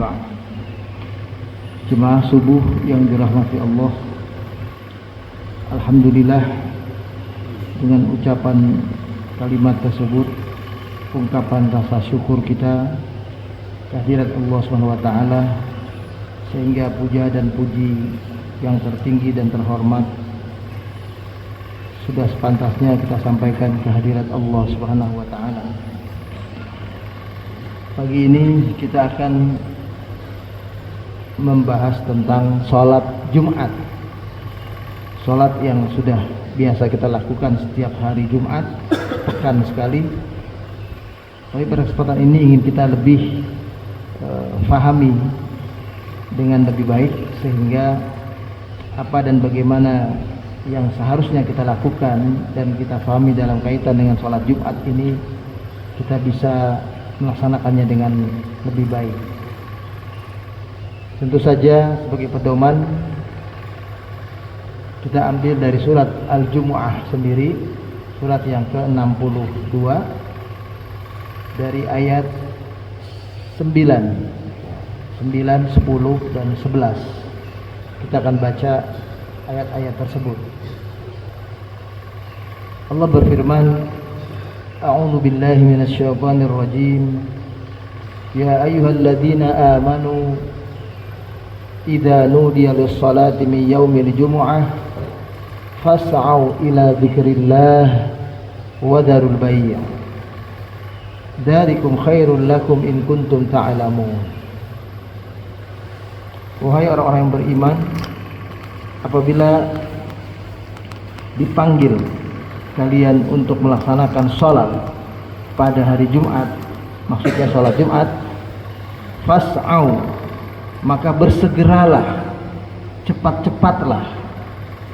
ba'd. Jemaah subuh yang dirahmati Allah, alhamdulillah, dengan ucapan kalimat tersebut, ungkapan rasa syukur kita kehadirat Allah SWT, sehingga puja dan puji yang tertinggi dan terhormat sudah sepantasnya kita sampaikan kehadirat Allah SWT. Pagi ini kita akan membahas tentang sholat Jumat, sholat yang sudah biasa kita lakukan setiap hari Jumat, pekan sekali. Tapi pada kesempatan ini ingin kita lebih fahami dengan lebih baik, sehingga apa dan bagaimana yang seharusnya kita lakukan dan kita fahami dalam kaitan dengan sholat Jumat ini, kita bisa melaksanakannya dengan lebih baik. Tentu saja sebagai pedoman kita ambil dari surat Al-Jumu'ah sendiri, surat yang ke-62, dari ayat 9, 10, dan 11. Kita akan baca ayat-ayat tersebut. Allah berfirman, A'udzu billahi minasyaitonir rajim. Ya ayyuhalladzina amanu idza nudiya lis-salati min yaumil jumu'ah fas'au ila dzikrillah wa dzarul bai'. Dzalikum khairul lakum in kuntum ta'lamun. Wahai orang-orang yang beriman, apabila dipanggil kalian untuk melaksanakan sholat pada hari Jumat, maksudnya sholat Jumat, fas'au, maka bersegeralah, cepat-cepatlah,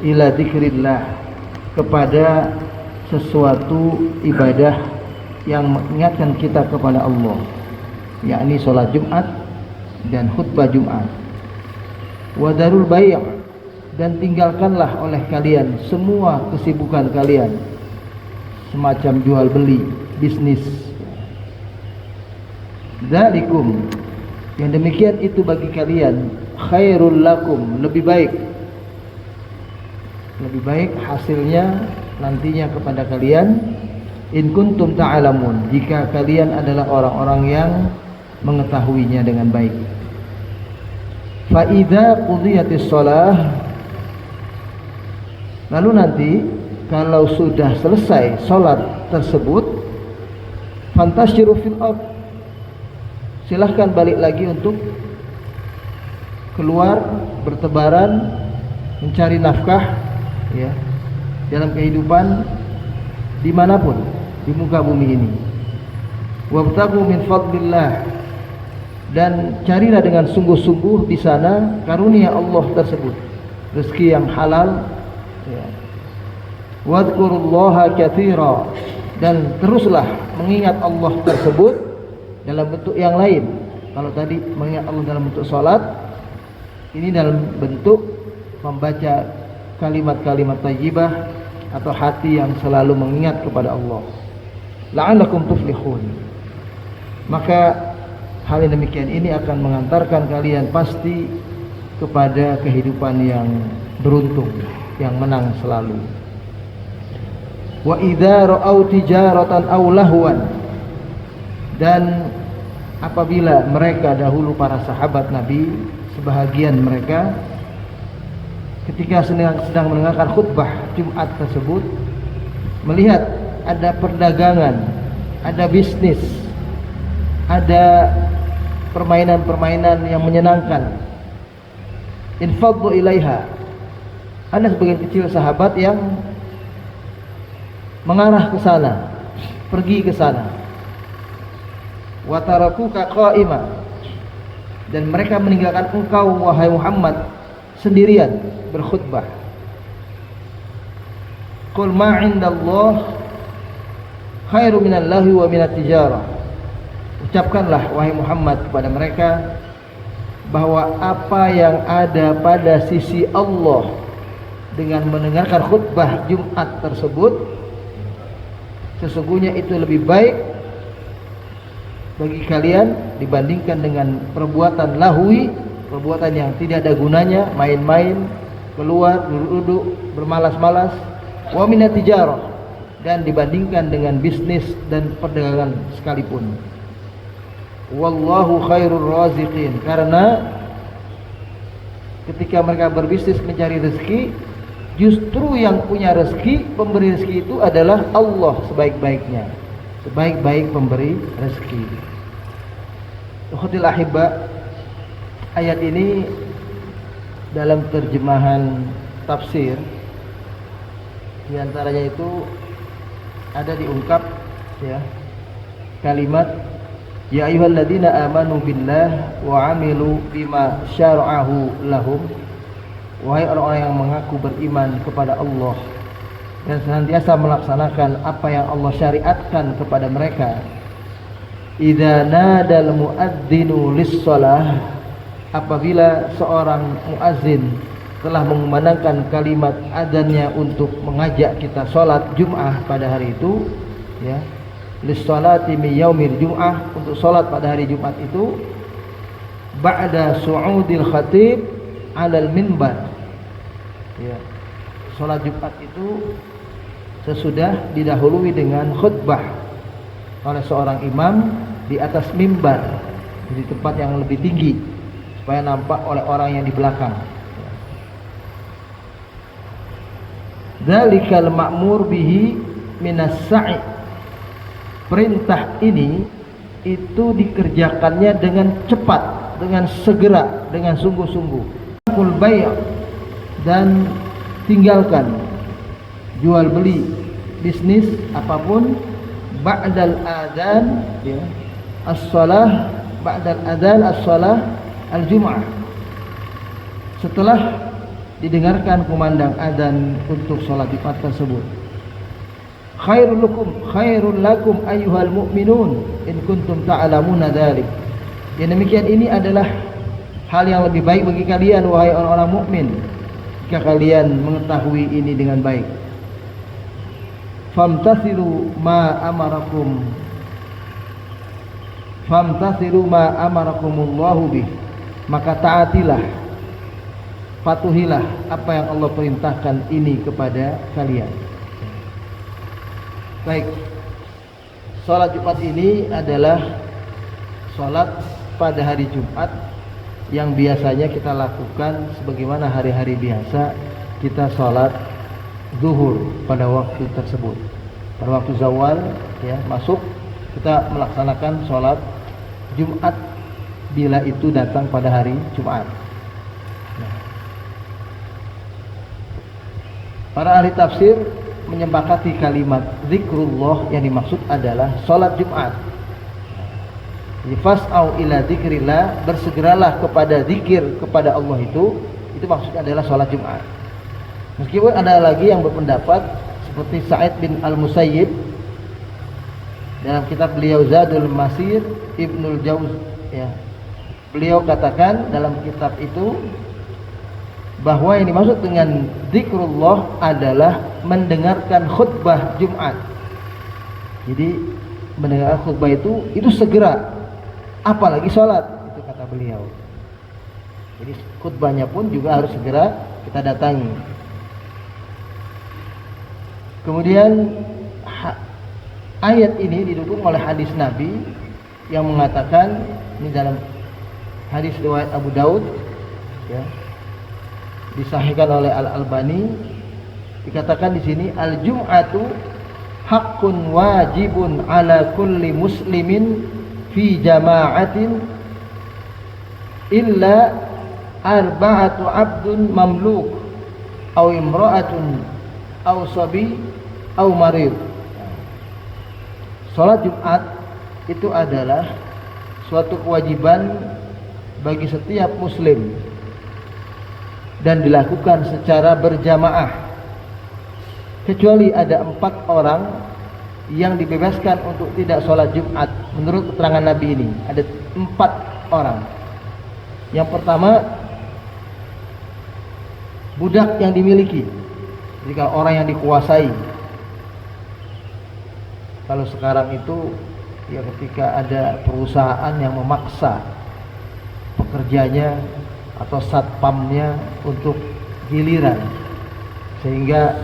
ila dzikrillah, kepada sesuatu ibadah yang mengingatkan kita kepada Allah, yakni sholat Jumat dan khutbah Jumat. Wa dzarul bai', dan tinggalkanlah oleh kalian semua kesibukan kalian, semacam jual beli, bisnis. Dzalikum, yang demikian itu bagi kalian, khairul lakum, lebih baik hasilnya nantinya kepada kalian, in kuntum ta'lamun, jika kalian adalah orang-orang yang mengetahuinya dengan baik. Fa idza qudiyatis shalah, lalu nanti kalau sudah selesai sholat tersebut, fantasyiru fil ard, silahkan balik lagi untuk keluar bertebaran mencari nafkah, ya, dalam kehidupan dimanapun di muka bumi ini. Wabtaghu min fadlillah, dan carilah dengan sungguh-sungguh di sana karunia Allah tersebut, rezeki yang halal, ya. Wadhkurullaha katsira, dan teruslah mengingat Allah tersebut dalam bentuk yang lain. Kalau tadi mengingat Allah dalam bentuk salat, ini dalam bentuk membaca kalimat-kalimat thayyibah atau hati yang selalu mengingat kepada Allah. La'allakum tuflihun. Maka hal yang demikian ini akan mengantarkan kalian pasti kepada kehidupan yang beruntung, yang menang selalu. Wa idza ra'au tijaratan aw lahwan, dan apabila mereka dahulu para sahabat Nabi, sebahagian mereka ketika sedang mendengarkan khutbah Jumat tersebut, melihat ada perdagangan, ada bisnis, ada permainan-permainan yang menyenangkan, infaddu ilaiha, ada sebagian kecil sahabat yang mengarah ke sana, pergi ke sana. Wa tarakuka qa'ima, dan mereka meninggalkan engkau wahai Muhammad sendirian berkhutbah. Qul ma 'indallah khairu minallahi wa minat tijarah. Ucapkanlah wahai Muhammad kepada mereka bahwa apa yang ada pada sisi Allah dengan mendengarkan khutbah Jumat tersebut, sesungguhnya itu lebih baik bagi kalian dibandingkan dengan perbuatan lahwi, perbuatan yang tidak ada gunanya, main-main, keluar, duduk, bermalas-malas, wa minat tijarah, dan dibandingkan dengan bisnis dan perdagangan sekalipun. Wallahu khairur raziqin, karena ketika mereka berbisnis mencari rezeki, justru yang punya rezeki, pemberi rezeki itu adalah Allah sebaik-baiknya, sebaik-baik pemberi rezeki. Ukhutil ahibba, ayat ini dalam terjemahan tafsir di antaranya itu ada diungkap ya kalimat ya ayyuhalladzina amanu billah wa amilu bima syara'ahu lahum, wahai orang-orang yang mengaku beriman kepada Allah dan senantiasa melaksanakan apa yang Allah syariatkan kepada mereka. Idza nadal muadzinu lis-shalah, apabila seorang muazin telah mengumandangkan kalimat adzannya untuk mengajak kita salat Jumat pada hari itu, ya, lis-shalati min yaumil jum'ah, untuk salat pada hari Jumat itu, ba'da su'udil khatib 'alal minbar, ya, salat Jumat itu sesudah didahului dengan khutbah oleh seorang imam di atas mimbar, di tempat yang lebih tinggi supaya nampak oleh orang yang di belakang. Dzalikal ma'mur bihi minas sa'i, perintah ini itu dikerjakannya dengan cepat, dengan segera, dengan sungguh-sungguh. Kul bai', dan tinggalkan jual beli, bisnis apapun, ba'dal adzan, ya, as-shalah, ba'dal adzan as-shalah al-jum'ah, setelah didengarkan kumandang adzan untuk salat Jumat tersebut. Khairul lakum ayyuhal mu'minun in kuntum ta'lamuna dzalik. Yang demikian ini adalah hal yang lebih baik bagi kalian wahai orang-orang mukmin jika kalian mengetahui ini dengan baik. Famtasilu ma amarakumullahu bih, maka taatilah, patuhilah apa yang Allah perintahkan ini kepada kalian. Baik, salat Jumat ini adalah salat pada hari Jumat yang biasanya kita lakukan sebagaimana hari-hari biasa kita salat zuhur pada waktu tersebut. Pada waktu zawal, ya, masuk, kita melaksanakan salat Jumat bila itu datang pada hari Jumat. Nah, para ahli tafsir menyepakati kalimat zikrullah yang dimaksud adalah salat Jumat. Fas'au ila dzikrillah, bersegeralah kepada zikir kepada Allah, itu maksudnya adalah salat Jumat. Meskipun ada lagi yang berpendapat seperti Sa'id bin Al-Musayyib dalam kitab beliau Zadul Masir Ibnul Jauz, ya, beliau katakan dalam kitab itu bahwa yang dimaksud dengan zikrullah adalah mendengarkan khutbah Jumat. Jadi mendengar khutbah itu segera, apalagi sholat, itu kata beliau. Jadi khutbahnya pun juga harus segera kita datangi. Kemudian ayat ini didukung oleh hadis Nabi yang mengatakan, ini dalam hadis riwayat Abu Daud, ya, disahihkan oleh Al-Albani, dikatakan di sini al-jum'atu haqqun wajibun ala kulli muslimin fi jama'atin illa arba'atu abdun mamluk aw imra'atun aw sabi aw marid. Salat Jumat itu adalah suatu kewajiban bagi setiap muslim dan dilakukan secara berjamaah, kecuali ada 4 orang yang dibebaskan untuk tidak sholat Jumat. Menurut keterangan Nabi ini ada 4 orang. Yang pertama, budak yang dimiliki. Jadi kalau orang yang dikuasai, kalau sekarang itu ya ketika ada perusahaan yang memaksa pekerjanya atau satpamnya untuk giliran, sehingga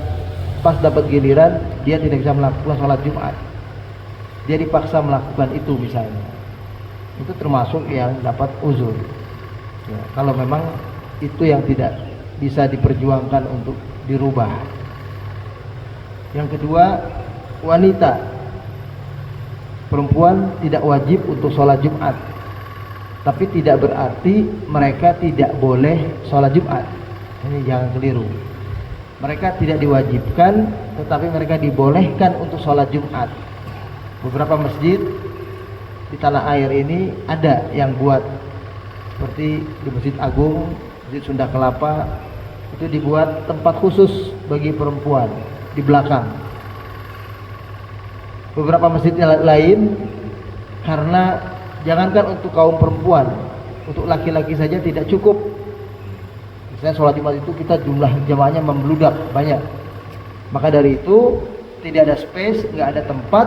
pas dapat giliran dia tidak bisa melakukan sholat Jumat, dia dipaksa melakukan itu misalnya, itu termasuk yang dapat uzur ya, kalau memang itu yang tidak bisa diperjuangkan untuk dirubah. Yang kedua, wanita perempuan tidak wajib untuk sholat Jumat, tapi tidak berarti mereka tidak boleh sholat Jumat. Ini jangan keliru. Mereka tidak diwajibkan, tetapi mereka dibolehkan untuk sholat Jumat. Beberapa masjid di tanah air ini ada yang buat, seperti di Masjid Agung, Masjid Sunda Kelapa, itu dibuat tempat khusus bagi perempuan di belakang. Beberapa masjid lain, karena jangankan untuk kaum perempuan, untuk laki-laki saja tidak cukup. Misalnya sholat Jumat itu kita jumlah jamaahnya membludak banyak, maka dari itu tidak ada space, nggak ada tempat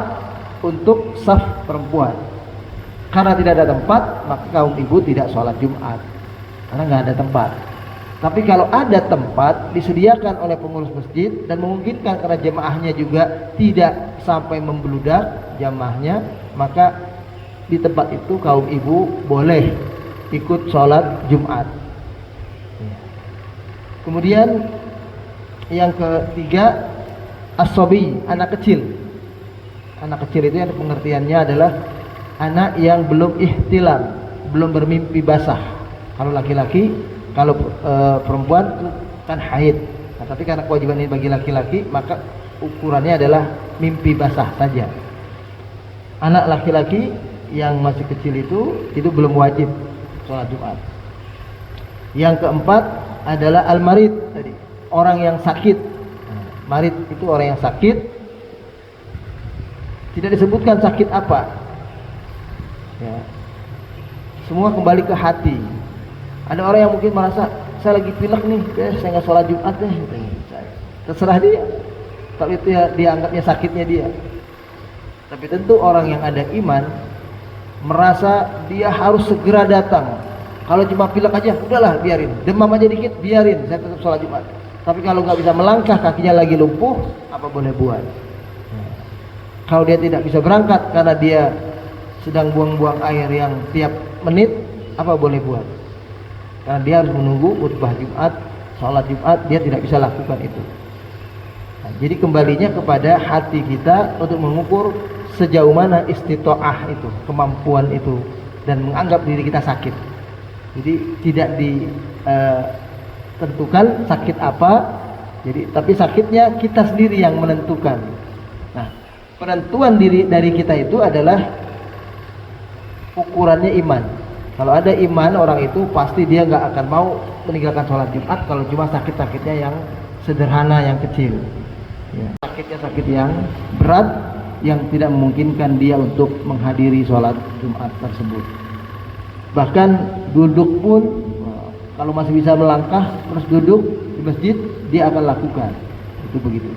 untuk saf perempuan. Karena tidak ada tempat, maka kaum ibu tidak sholat Jumat karena nggak ada tempat. Tapi kalau ada tempat disediakan oleh pengurus masjid dan memungkinkan karena jemaahnya juga tidak sampai membludak jamaahnya, maka di tempat itu kaum ibu boleh ikut sholat Jumat. Kemudian yang ketiga, as-sobi, anak kecil. Anak kecil itu yang pengertiannya adalah anak yang belum ihtilam, belum bermimpi basah. Kalau laki-laki, kalau perempuan itu kan haid. Nah, tapi karena kewajiban ini bagi laki-laki, maka ukurannya adalah mimpi basah saja. Anak laki-laki yang masih kecil itu belum wajib sholat Jumat. Yang keempat adalah al-marid tadi, orang yang sakit. Marid itu orang yang sakit, tidak disebutkan sakit apa ya. Semua kembali ke hati. Ada orang yang mungkin merasa, saya lagi pilek nih, saya nggak sholat Jumat deh, terserah dia. Tapi itu ya dianggapnya sakitnya dia. Tapi tentu orang yang ada iman merasa dia harus segera datang. Kalau cuma pilek aja, udahlah biarin. Demam aja dikit, biarin, saya tetap sholat Jumat. Tapi kalau nggak bisa melangkah, kakinya lagi lumpuh, apa boleh buat? Kalau dia tidak bisa berangkat karena dia sedang buang-buang air yang tiap menit, apa boleh buat? Karena dia harus menunggu khutbah Jumat, sholat Jumat, dia tidak bisa lakukan itu. Nah, jadi kembalinya kepada hati kita untuk mengukur sejauh mana istitoah itu, kemampuan itu, dan menganggap diri kita sakit. Jadi tidak ditentukan sakit apa, jadi tapi sakitnya kita sendiri yang menentukan. Nah, penentuan diri dari kita itu adalah ukurannya iman. Kalau ada iman orang itu pasti dia nggak akan mau meninggalkan sholat Jumat kalau cuma sakit-sakitnya yang sederhana, yang kecil ya. Sakitnya sakit yang berat yang tidak memungkinkan dia untuk menghadiri sholat Jumat tersebut. Bahkan duduk pun, kalau masih bisa melangkah terus duduk di masjid, dia akan lakukan itu begitu.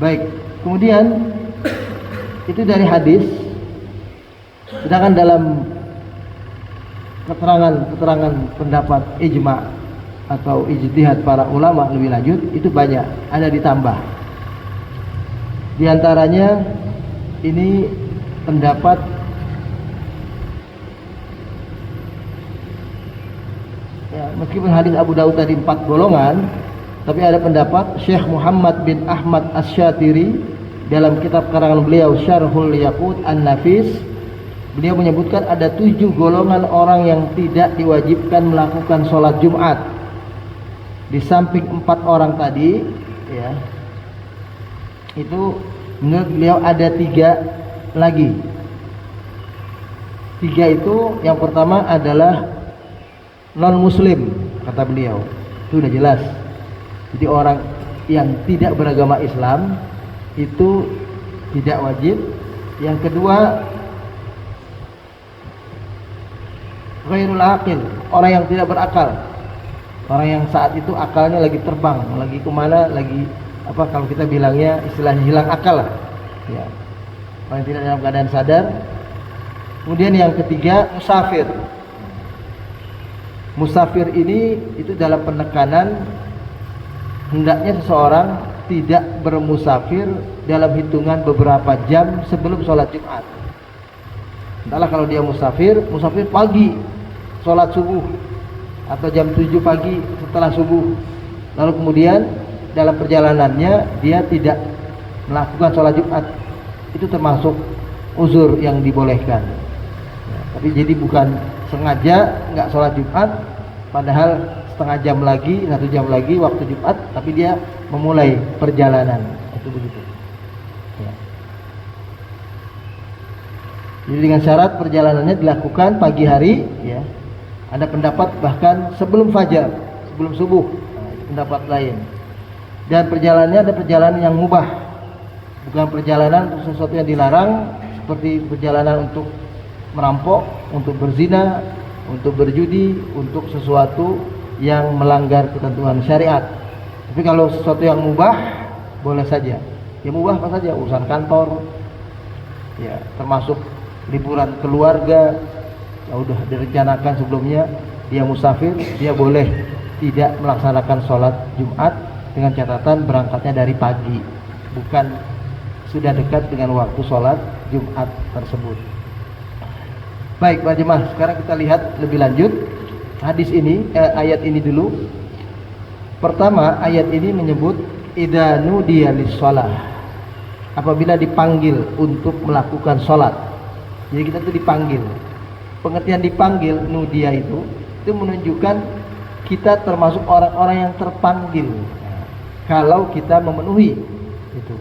Baik, kemudian itu dari hadis. Sedangkan dalam keterangan pendapat ijma atau ijtihad para ulama lebih lanjut itu banyak, ada ditambah. Di antaranya ini pendapat ya, meskipun hadis Abu Daud tadi 4 golongan, tapi ada pendapat Syekh Muhammad bin Ahmad Asy-Syatiri dalam kitab karangan beliau Syarhul Yaqut An-Nafis. Beliau menyebutkan ada 7 golongan orang yang tidak diwajibkan melakukan sholat Jumat. Di samping 4 orang tadi ya, itu menurut beliau ada 3 lagi. 3 itu yang pertama adalah non muslim, kata beliau. Itu udah jelas. Jadi orang yang tidak beragama Islam itu tidak wajib. Yang kedua, ghairul aqil, orang yang tidak berakal, orang yang saat itu akalnya lagi terbang, lagi kemana, lagi apa kalau kita bilangnya istilahnya hilang akal lah ya. orang yang tidak dalam keadaan sadar. Kemudian yang ketiga, musafir. Musafir ini itu dalam penekanan hendaknya seseorang tidak bermusafir dalam hitungan beberapa jam sebelum sholat Jumat. Entahlah kalau dia musafir pagi sholat subuh atau jam 7 pagi setelah subuh, lalu kemudian dalam perjalanannya dia tidak melakukan sholat Jumat, itu termasuk uzur yang dibolehkan. Tapi jadi bukan sengaja nggak sholat Jumat, padahal setengah jam lagi, 1 jam lagi waktu Jumat, tapi dia memulai perjalanan, itu begitu. Ya. Jadi dengan syarat perjalanannya dilakukan pagi hari, ya. Ada pendapat bahkan sebelum fajar, sebelum subuh, nah, itu pendapat lain. Dan perjalanannya ada perjalanan yang mubah, bukan perjalanan untuk sesuatu yang dilarang, seperti perjalanan untuk merampok, untuk berzina, untuk berjudi, untuk sesuatu yang melanggar ketentuan syariat. Tapi kalau sesuatu yang mubah boleh saja. Ya mubah apa saja, urusan kantor, ya termasuk liburan keluarga, ya udah direncanakan sebelumnya, dia musafir, dia boleh tidak melaksanakan sholat Jumat dengan catatan berangkatnya dari pagi, bukan sudah dekat dengan waktu sholat Jumat tersebut. Baik Pak Jemaah, sekarang kita lihat lebih lanjut hadis ini, ayat ini dulu. Pertama, ayat ini menyebut idza nudiya lis-shalah, apabila dipanggil untuk melakukan sholat. Jadi kita itu dipanggil. Pengertian dipanggil, nudiya itu menunjukkan kita termasuk orang-orang yang terpanggil kalau kita memenuhi itu.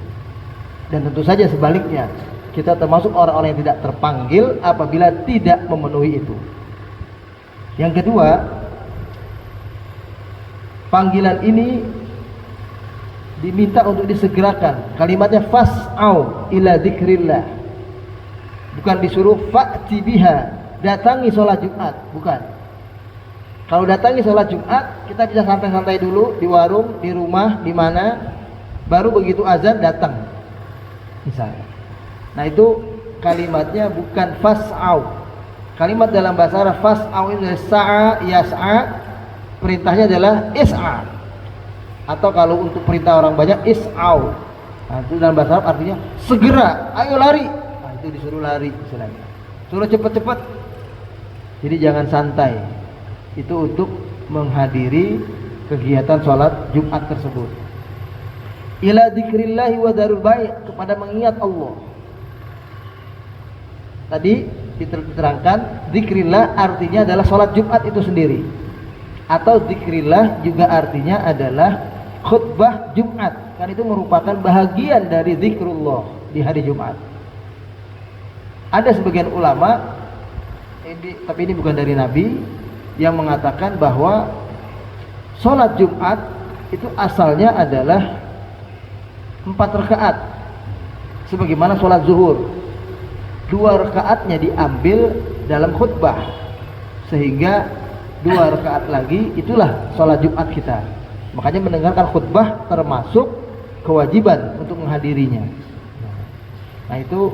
Dan tentu saja sebaliknya, kita termasuk orang-orang yang tidak terpanggil apabila tidak memenuhi itu. Yang kedua, panggilan ini diminta untuk disegerakan. Kalimatnya fas'au ila dzikrillah, bukan disuruh fa'ti biha, datangi sholat Jumat, bukan. Kalau datangi sholat Jumat, kita bisa santai-santai dulu di warung, di rumah, di mana, baru begitu azan datang misalnya. Nah itu kalimatnya bukan fas'au. Kalimat dalam bahasa Arab fas'au ini sa'a yas'a, perintahnya adalah is'a. Atau kalau untuk perintah orang banyak is'au. Nah itu dalam bahasa Arab artinya segera, ayo lari. Nah itu disuruh lari istilahnya. Suruh cepat-cepat. Jadi jangan santai. Itu untuk menghadiri kegiatan sholat Jumat tersebut. Ila dzikrillahi wa darul bai', kepada mengingat Allah. Tadi diterangkan dzikrillah artinya adalah sholat Jumat itu sendiri, atau dzikrillah juga artinya adalah khutbah Jumat, kan itu merupakan bahagian dari zikrullah di hari Jumat. Ada sebagian ulama, tapi ini bukan dari Nabi, yang mengatakan bahwa sholat Jumat itu asalnya adalah 4 rakaat, sebagaimana sholat zuhur. 2 rakaatnya diambil dalam khutbah, sehingga 2 rakaat lagi itulah sholat Jumat kita. Makanya mendengarkan khutbah termasuk kewajiban untuk menghadirinya. Nah itu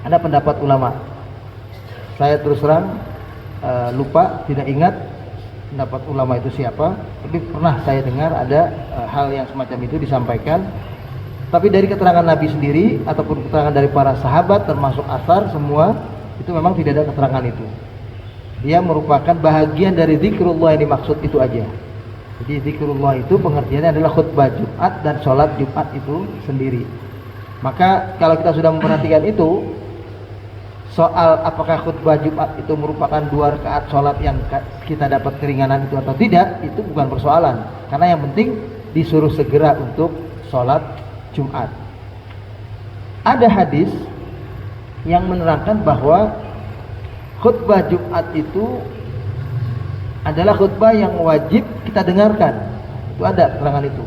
ada pendapat ulama. Saya terus terang lupa, tidak ingat pendapat ulama itu siapa, tapi pernah saya dengar ada hal yang semacam itu disampaikan. Tapi dari keterangan Nabi sendiri ataupun keterangan dari para sahabat termasuk asar semua, itu memang tidak ada keterangan itu. Dia merupakan bahagian dari zikrullah yang dimaksud itu aja. Jadi zikrullah itu pengertiannya adalah khutbah Jumat dan sholat Jumat itu sendiri. Maka kalau kita sudah memperhatikan itu, soal apakah khutbah Jumat itu merupakan 2 rakaat sholat yang kita dapat keringanan itu atau tidak, itu bukan persoalan. Karena yang penting disuruh segera untuk sholat Jumat. Ada hadis yang menerangkan bahwa khutbah Jumat itu adalah khutbah yang wajib kita dengarkan. Itu ada keterangan itu.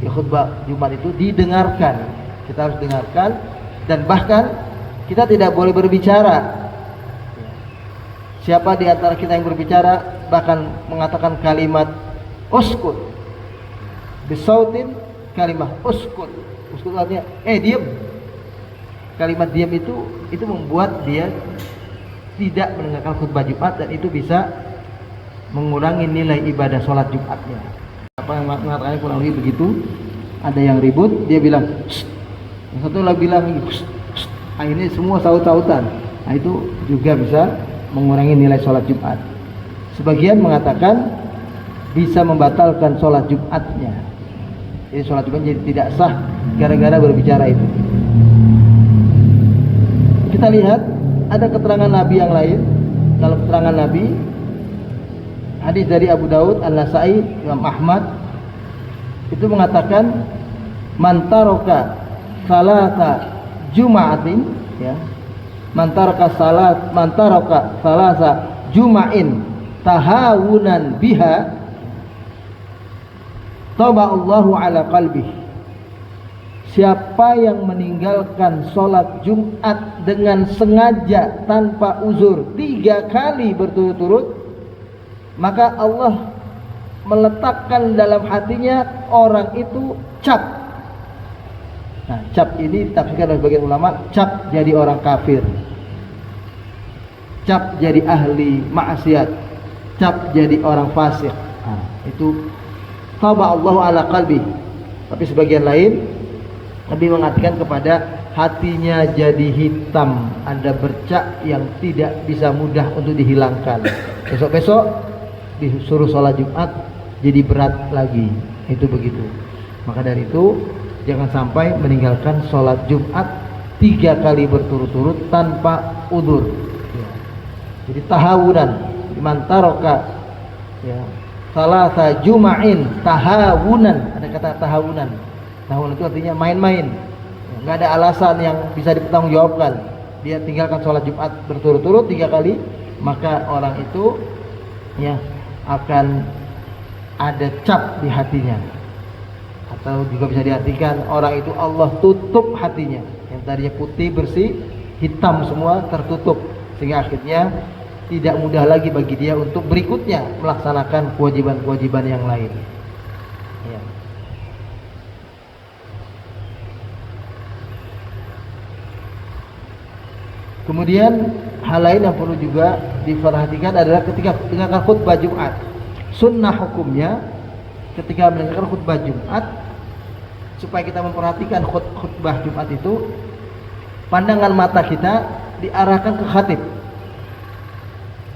Ya, khutbah Jumat itu didengarkan. Kita harus dengarkan, dan bahkan kita tidak boleh berbicara. Siapa di antara kita yang berbicara bahkan mengatakan kalimat uskut, bisautin kalimat uskut. Uskut artinya diem. kalimat diam itu membuat dia tidak mendengarkan khutbah Jumat, dan itu bisa mengurangi nilai ibadah sholat Jumatnya. Apa yang mengatakannya kurang lebih begitu. Ada yang ribut, dia bilang shh. Yang satu lagi bilang shh, shh. Akhirnya semua saut-sautan. Nah, itu juga bisa mengurangi nilai sholat Jumat. Sebagian mengatakan bisa membatalkan sholat Jumatnya. Jadi sholat Jumat jadi tidak sah gara-gara berbicara itu. Kita lihat ada keterangan Nabi yang lain. Kalau keterangan Nabi, hadis dari Abu Daud, An-Nasai, Imam Ahmad, itu mengatakan man taraka salata jum'atin, ya, man taraka salasa jum'ain tahawunan biha taba Allahu ala qalbih. Siapa yang meninggalkan sholat Jumat dengan sengaja tanpa uzur 3 kali berturut-turut, maka Allah meletakkan dalam hatinya orang itu cap. Nah, cap ini ditafsirkan oleh sebagian ulama, cap jadi orang kafir, cap jadi ahli maksiat, cap jadi orang fasik. Nah, itu taba Allahu ala qalbi. Tapi sebagian lain lebih mengartikan kepada hatinya jadi hitam, ada bercak yang tidak bisa mudah untuk dihilangkan. Besok-besok disuruh sholat Jumat jadi berat lagi. Itu begitu. Maka dari itu jangan sampai meninggalkan sholat Jumat 3 kali berturut-turut tanpa udzur. Ya. Jadi tahawunan, mantaroka, ya, salasa juma'in tahawunan. Ada kata tahawunan. Tahun itu artinya main-main, nggak ada alasan yang bisa dipertanggungjawabkan. Dia tinggalkan sholat Jumat berturut-turut 3 kali, maka orang itu ya akan ada cap di hatinya. Atau juga bisa diartikan orang itu Allah tutup hatinya, yang tadinya putih bersih, hitam semua tertutup, sehingga akhirnya tidak mudah lagi bagi dia untuk berikutnya melaksanakan kewajiban-kewajiban yang lain. Ya. Kemudian hal lain yang perlu juga diperhatikan adalah ketika mendengarkan khutbah Jumat. Sunnah hukumnya ketika mendengarkan khutbah Jumat, supaya kita memperhatikan khutbah Jumat itu, pandangan mata kita diarahkan ke khatib.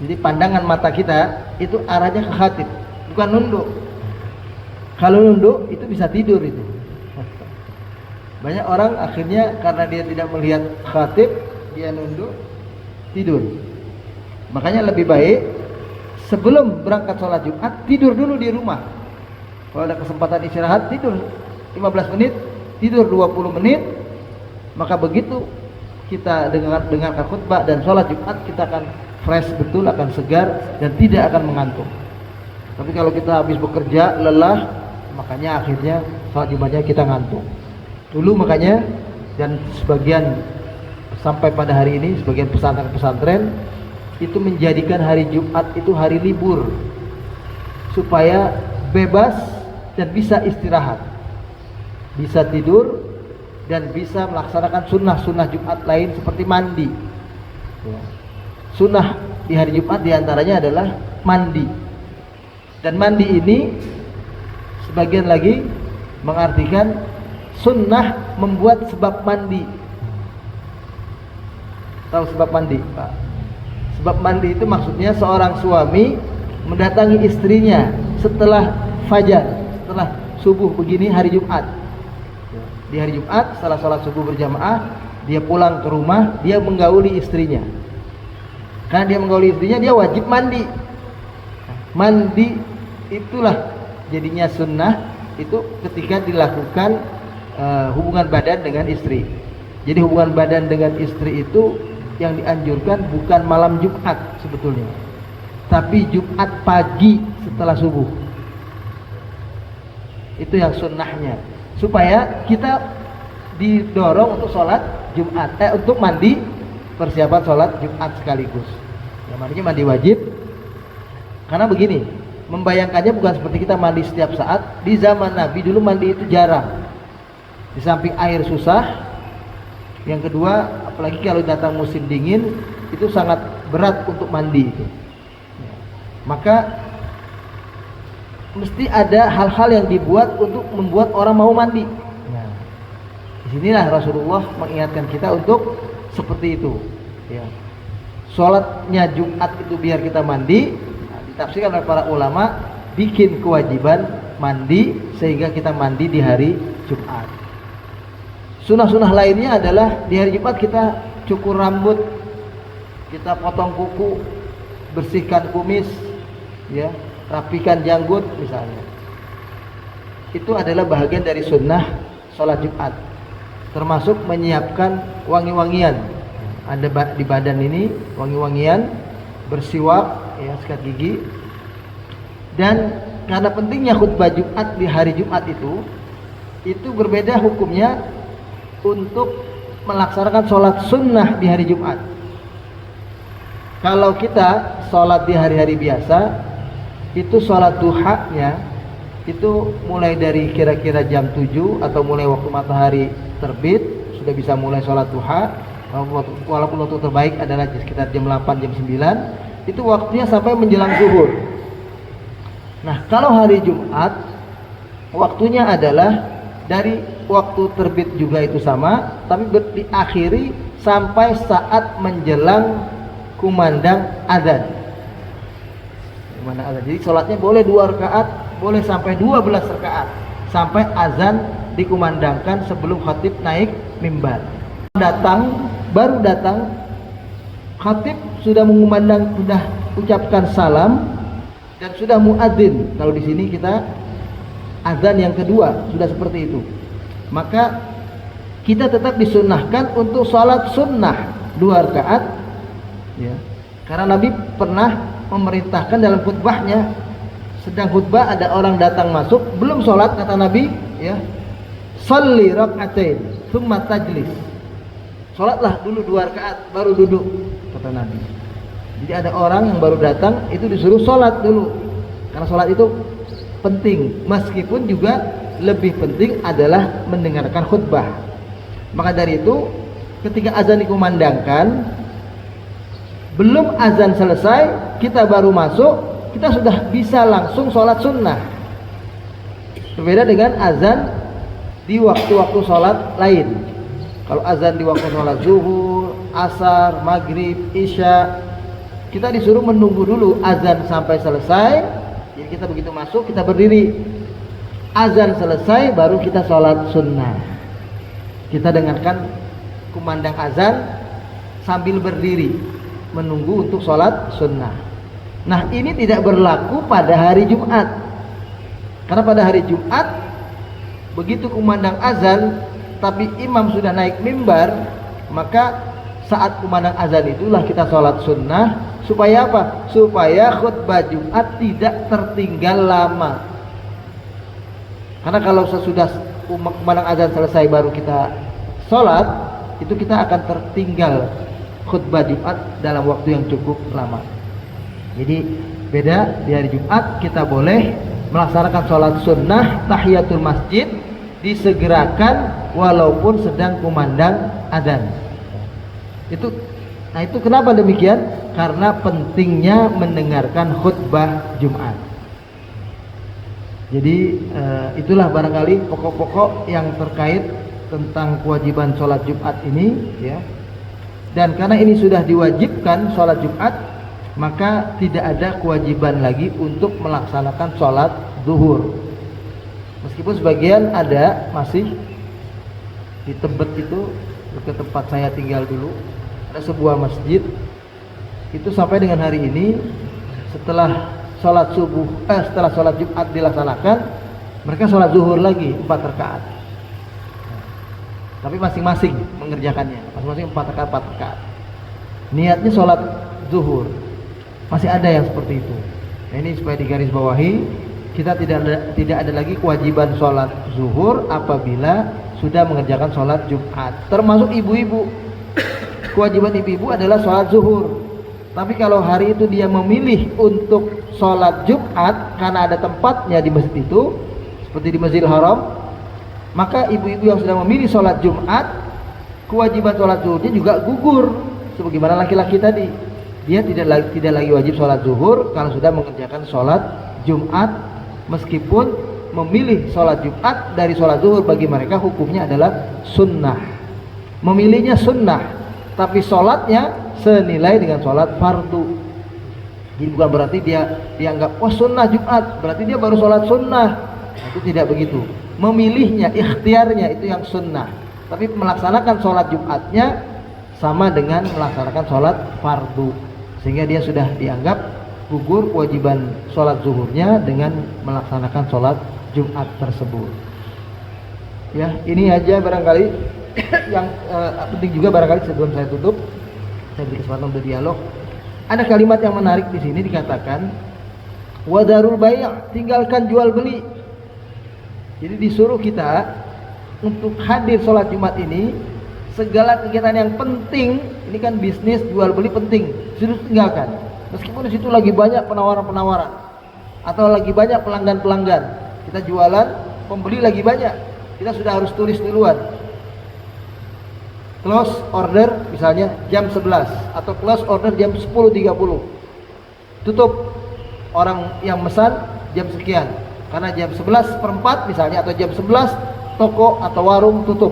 Jadi pandangan mata kita itu arahnya ke khatib, bukan nunduk. Kalau nunduk itu bisa tidur itu. Banyak orang akhirnya karena dia tidak melihat khatib, dia nunduk, tidur. Makanya lebih baik sebelum berangkat sholat Jumat tidur dulu di rumah. Kalau ada kesempatan istirahat, tidur 15 menit, tidur 20 menit. Maka begitu kita dengarkan khutbah dan sholat Jumat, kita akan fresh betul, akan segar dan tidak akan mengantuk. Tapi kalau kita habis bekerja lelah, makanya akhirnya sholat Jumatnya kita ngantuk. Dulu makanya, dan sebagian sampai pada hari ini sebagian pesantren-pesantren itu menjadikan hari Jumat itu hari libur, supaya bebas dan bisa istirahat, bisa tidur, dan bisa melaksanakan sunnah-sunnah Jumat lain seperti mandi. Sunnah di hari Jumat diantaranya adalah mandi. Dan mandi ini sebagian lagi mengartikan sunnah membuat sebab mandi. Tahu sebab mandi, Pak? Sebab mandi itu maksudnya seorang suami mendatangi istrinya setelah fajar, setelah subuh begini hari Jumat. Di hari Jumat setelah sholat subuh berjamaah, dia pulang ke rumah, dia menggauli istrinya. Karena dia menggauli istrinya, dia wajib mandi. Mandi itulah jadinya sunnah itu ketika dilakukan hubungan badan dengan istri. Jadi hubungan badan dengan istri itu yang dianjurkan bukan malam Jumat sebetulnya, tapi Jumat pagi setelah subuh. Itu yang sunnahnya, supaya kita didorong untuk sholat Jumat, untuk mandi, persiapan sholat Jumat sekaligus. Yang mandinya mandi wajib. Karena begini, membayangkannya bukan seperti kita mandi setiap saat. Di zaman Nabi dulu mandi itu jarang. Di samping air susah, Yang kedua, apalagi kalau datang musim dingin, itu sangat berat untuk mandi itu. Maka mesti ada hal-hal yang dibuat untuk membuat orang mau mandi. Nah, disinilah Rasulullah mengingatkan kita untuk seperti itu. Ya. Sholatnya Jumat itu biar kita mandi. Nah, ditafsirkan oleh para ulama, bikin kewajiban mandi sehingga kita mandi di hari Jumat. Sunnah-sunnah lainnya adalah di hari Jumat kita cukur rambut, kita potong kuku, bersihkan kumis, ya, rapikan janggut misalnya. Itu adalah bahagian dari sunnah sholat Jumat, termasuk menyiapkan wangi-wangian. Ada di badan ini wangi-wangian, bersiwak, ya, sikat gigi. Dan karena pentingnya khutbah Jumat di hari Jumat itu berbeda hukumnya untuk melaksanakan sholat sunnah di hari Jumat. Kalau kita sholat di hari-hari biasa, itu sholat duhanya itu mulai dari kira-kira jam 7 atau mulai waktu matahari terbit sudah bisa mulai sholat duha. Walaupun waktu terbaik adalah sekitar jam 8, jam 9, itu waktunya sampai menjelang zuhur. Nah, kalau hari Jumat waktunya adalah dari waktu terbit juga itu sama, tapi diakhiri sampai saat menjelang kumandang azan. Jadi sholatnya boleh 2 rakaat, boleh sampai 12 rakaat, sampai azan dikumandangkan sebelum khatib naik mimbar. Baru datang, khatib sudah mengumandang, sudah ucapkan salam dan sudah muadzin. Kalau di sini kita azan yang kedua sudah seperti itu. Maka kita tetap disunnahkan untuk sholat sunnah 2 rakaat, ya. Karena Nabi pernah memerintahkan dalam khutbahnya, sedang khutbah ada orang datang masuk belum sholat, kata Nabi, ya, sholli rak'atain tsumma tajlis. Sholatlah dulu 2 rakaat baru duduk, kata Nabi. Jadi ada orang yang baru datang itu disuruh sholat dulu, karena sholat itu penting, meskipun juga lebih penting adalah mendengarkan khutbah. Maka dari itu ketika azan dikumandangkan, belum azan selesai kita baru masuk, kita sudah bisa langsung sholat sunnah. Berbeda dengan azan di waktu-waktu sholat lain. Kalau azan di waktu sholat zuhur, asar, maghrib, isya, kita disuruh menunggu dulu azan sampai selesai. Jadi kita begitu masuk kita berdiri, azan selesai baru kita sholat sunnah. Kita dengarkan kumandang azan sambil berdiri menunggu untuk sholat sunnah. Nah, ini tidak berlaku pada hari Jumat, karena pada hari Jumat begitu kumandang azan tapi imam sudah naik mimbar, maka saat kumandang azan itulah kita sholat sunnah. Supaya apa? Supaya khutbah Jumat tidak tertinggal lama. Karena kalau sesudah kumandang azan selesai baru kita sholat, itu kita akan tertinggal khutbah Jumat dalam waktu yang cukup lama. Jadi beda, di hari Jumat kita boleh melaksanakan sholat sunnah tahiyatul masjid, disegerakan walaupun sedang kumandang azan. Nah itu kenapa demikian? Karena pentingnya mendengarkan khutbah Jumat. Jadi itulah barangkali pokok-pokok yang terkait tentang kewajiban sholat Jumat ini, ya. Dan karena ini sudah diwajibkan sholat Jumat, maka tidak ada kewajiban lagi untuk melaksanakan sholat zuhur. Meskipun sebagian ada masih di Tebet itu, dekat tempat saya tinggal dulu, ada sebuah masjid itu sampai dengan hari ini setelah sholat setelah sholat Jumat dilaksanakan, mereka sholat zuhur lagi 4 rakaat. Tapi masing-masing mengerjakannya, masing-masing 4 rakaat 4 rakaat. Niatnya sholat zuhur. Masih ada yang seperti itu. Nah, ini supaya digarisbawahi, kita tidak ada lagi kewajiban sholat zuhur apabila sudah mengerjakan sholat Jumat. Termasuk ibu-ibu, kewajiban ibu-ibu adalah sholat zuhur. Tapi kalau hari itu dia memilih untuk sholat Jumat karena ada tempatnya di masjid itu, seperti di Masjidil Haram, maka ibu-ibu yang sudah memilih sholat Jumat, kewajiban sholat zuhurnya juga gugur. Sebagaimana laki-laki tadi, dia tidak lagi wajib sholat zuhur kalau sudah mengerjakan sholat Jumat, meskipun memilih sholat Jumat dari sholat zuhur bagi mereka hukumnya adalah sunnah. Memilihnya sunnah, tapi sholatnya senilai dengan sholat fardu. Jadi bukan berarti dia dianggap sunnah Jumat berarti dia baru sholat sunnah. Itu tidak begitu. Memilihnya, ikhtiarnya itu yang sunnah, tapi melaksanakan sholat Jumatnya sama dengan melaksanakan sholat fardu, sehingga dia sudah dianggap gugur kewajiban sholat zuhurnya dengan melaksanakan sholat Jumat tersebut. Ya, ini aja barangkali yang penting juga barangkali sebelum saya tutup, saya beri kesempatan untuk dialog. Ada kalimat yang menarik di sini dikatakan wadarul bai', tinggalkan jual beli. Jadi disuruh kita untuk hadir sholat Jumat ini, segala kegiatan yang penting, ini kan bisnis jual beli penting, sudah tinggalkan. Meskipun di situ lagi banyak penawaran-penawaran atau lagi banyak pelanggan-pelanggan, kita jualan, pembeli lagi banyak, kita sudah harus tulis duluan. Close order misalnya jam 11 atau close order jam 10.30. Tutup orang yang mesan jam sekian. Karena jam 11:04 misalnya atau jam 11 toko atau warung tutup.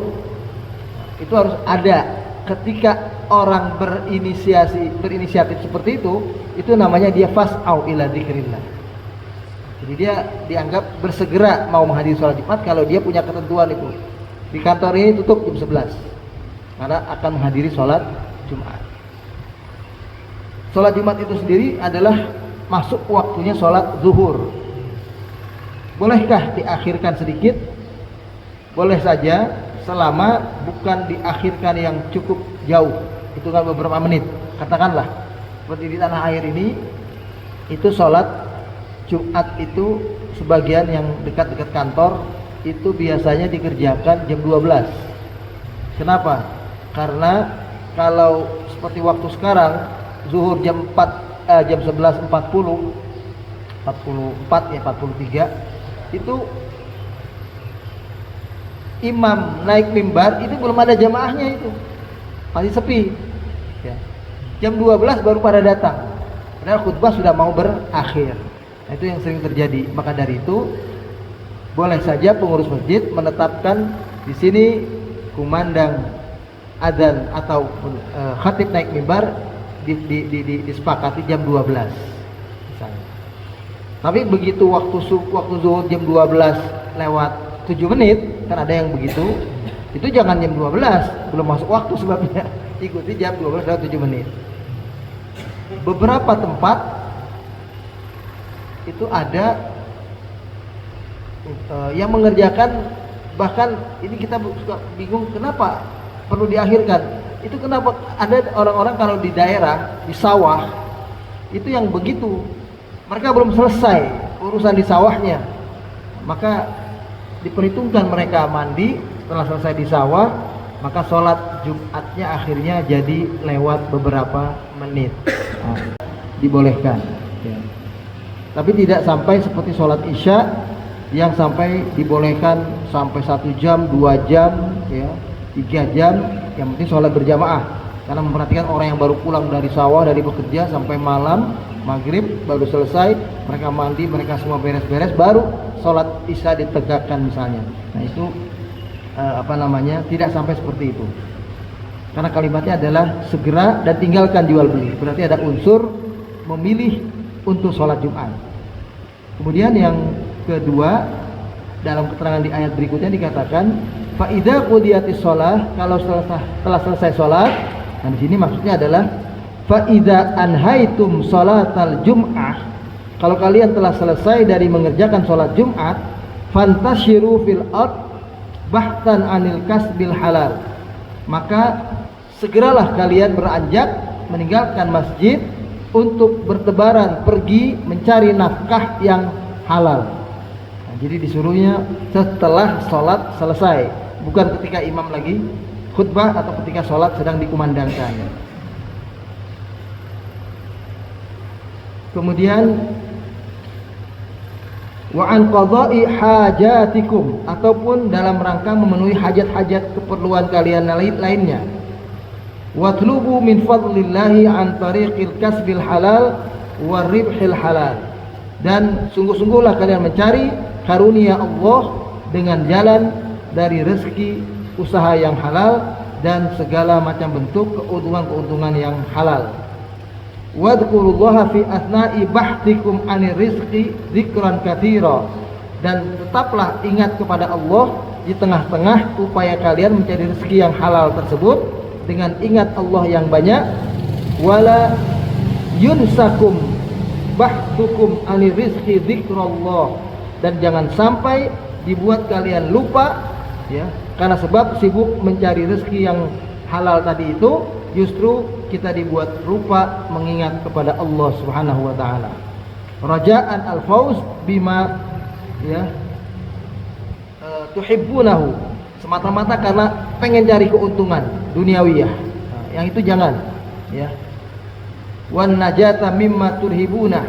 Itu harus ada. Ketika orang berinisiatif seperti itu namanya dia fas'au ila dzikrillah. Jadi dia dianggap bersegera mau menghadiri sholat Jumat kalau dia punya ketentuan itu. Di kantor ini tutup jam 11 karena akan menghadiri sholat Jumat. Sholat Jumat itu sendiri adalah masuk waktunya sholat zuhur. Bolehkah diakhirkan sedikit? Boleh saja, selama bukan diakhirkan yang cukup jauh, itu kan beberapa menit. Katakanlah seperti di tanah air ini, itu sholat Jumat itu sebagian yang dekat-dekat kantor itu biasanya dikerjakan jam 12. Kenapa? Karena kalau seperti waktu sekarang zuhur jam 11.44 ya 43, itu imam naik mimbar itu belum ada jamaahnya, itu masih sepi ya. Jam 12 baru pada datang, padahal khutbah sudah mau berakhir. Nah, itu yang sering terjadi. Maka dari itu boleh saja pengurus masjid menetapkan di sini kumandang adzan atau khatib naik mimbar disepakati jam 12 misalnya. Tapi begitu waktu zuhur jam 12 lewat 7 menit, kan ada yang begitu, itu jangan jam 12, belum masuk waktu sebabnya, ikuti jam 12 lewat 7 menit. Beberapa tempat itu ada yang mengerjakan, bahkan ini kita suka bingung kenapa perlu diakhirkan. Itu kenapa ada orang-orang kalau di daerah, di sawah, itu yang begitu, mereka belum selesai urusan di sawahnya, maka diperhitungkan mereka mandi setelah selesai di sawah, maka sholat Jumatnya akhirnya jadi lewat beberapa menit. Nah, dibolehkan ya. Tapi tidak sampai seperti sholat Isya yang sampai dibolehkan sampai 1 jam, 2 jam ya, 3 jam. Yang penting sholat berjamaah, karena memperhatikan orang yang baru pulang dari sawah, dari bekerja sampai malam maghrib baru selesai, mereka mandi, mereka semua beres-beres, baru sholat Isya ditegakkan misalnya. Nah itu tidak sampai seperti itu, karena kalimatnya adalah segera dan tinggalkan jual beli, berarti ada unsur memilih untuk sholat Jumat. Kemudian yang kedua, dalam keterangan di ayat berikutnya dikatakan fa idza qudiyatis shalah, kalau telah selesai sholat. Nah di sini maksudnya adalah fa idza anhaitum sholatal jum'ah, kalau kalian telah selesai dari mengerjakan sholat Jumat, fantashiru fil ard bahtan anil kasbil halal, maka segeralah kalian beranjak meninggalkan masjid untuk bertebaran pergi mencari nafkah yang halal. Nah, jadi disuruhnya setelah sholat selesai, bukan ketika imam lagi khutbah atau ketika sholat sedang dikumandangkan. Kemudian wa an qada'i hajatikum, ataupun dalam rangka memenuhi hajat-hajat keperluan kalian lainnya. Watlubu min fadlillahi an tariqil kasbil halal wa ribhil halal, dan sungguh-sungguhlah kalian mencari karunia Allah dengan jalan dari rezeki usaha yang halal dan segala macam bentuk keuntungan-keuntungan yang halal. Wadhkurullaha fi asna'i bahtikum 'anir rizqi dzikran katsira, dan tetaplah ingat kepada Allah di tengah-tengah upaya kalian mencari rezeki yang halal tersebut dengan ingat Allah yang banyak. Wala yunsakum bahtukum 'anir rizqi dzikrallah, dan jangan sampai dibuat kalian lupa, ya, karena sebab sibuk mencari rezeki yang halal tadi itu, justru kita dibuat lupa mengingat kepada Allah Subhanahu wa taala. Raja'an al-fauz bima, ya, tuhibbunahu, semata-mata karena pengen cari keuntungan duniawiyah. Nah, yang itu jangan, ya. Wan najata mimma turhibuna.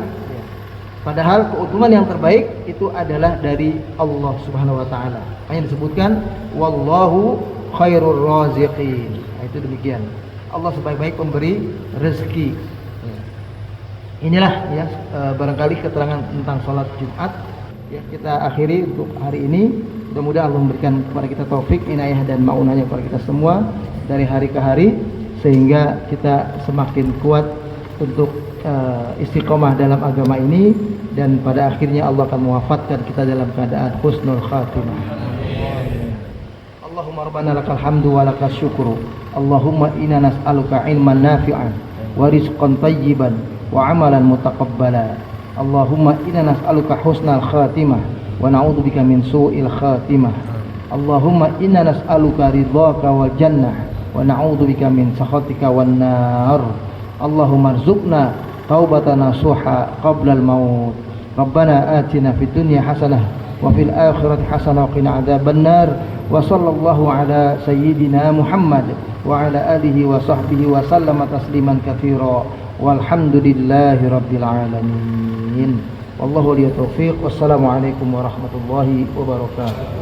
Padahal keuntungan yang terbaik itu adalah dari Allah Subhanahu wa taala. Hanya disebutkan wallahu khairur raziqin. Nah, itu demikian. Allah sebaik-baik pemberi rezeki. Inilah, ya, barangkali keterangan tentang sholat Jumat. Ya, kita akhiri untuk hari ini. Mudah-mudahan Allah memberikan kepada kita taufik, inayah dan maunahnya kepada kita semua dari hari ke hari, sehingga kita semakin kuat untuk istiqomah dalam agama ini, dan pada akhirnya Allah akan mewafatkan kita dalam keadaan husnul khatimah. Allahumma rabbana lakal hamdu wa lakal syukru. Allahumma inna nas'aluka ilman nafi'an wa rizqan tayyiban wa amalan mutaqabbala. Allahumma inna nas'aluka husnal khatimah wa na'udzubika min su'il khatimah. Allahumma inna nas'aluka ridhaka wal jannah wa na'udzubika min sakhatika wan nar. Allahumma arzuqna taubatan nasuha qabla al-maut. Rabbana atina fid dunya hasanah wa fil akhirati hasanah wa qina adzabannar. Wa sallallahu ala sayyidina Muhammad wa ala alihi wa sahbihi wa sallama tasliman katsira. Walhamdulillahi rabbil alamin. Wallahu liyat taufiq. Wassalamu alaikum warahmatullahi wabarakatuh.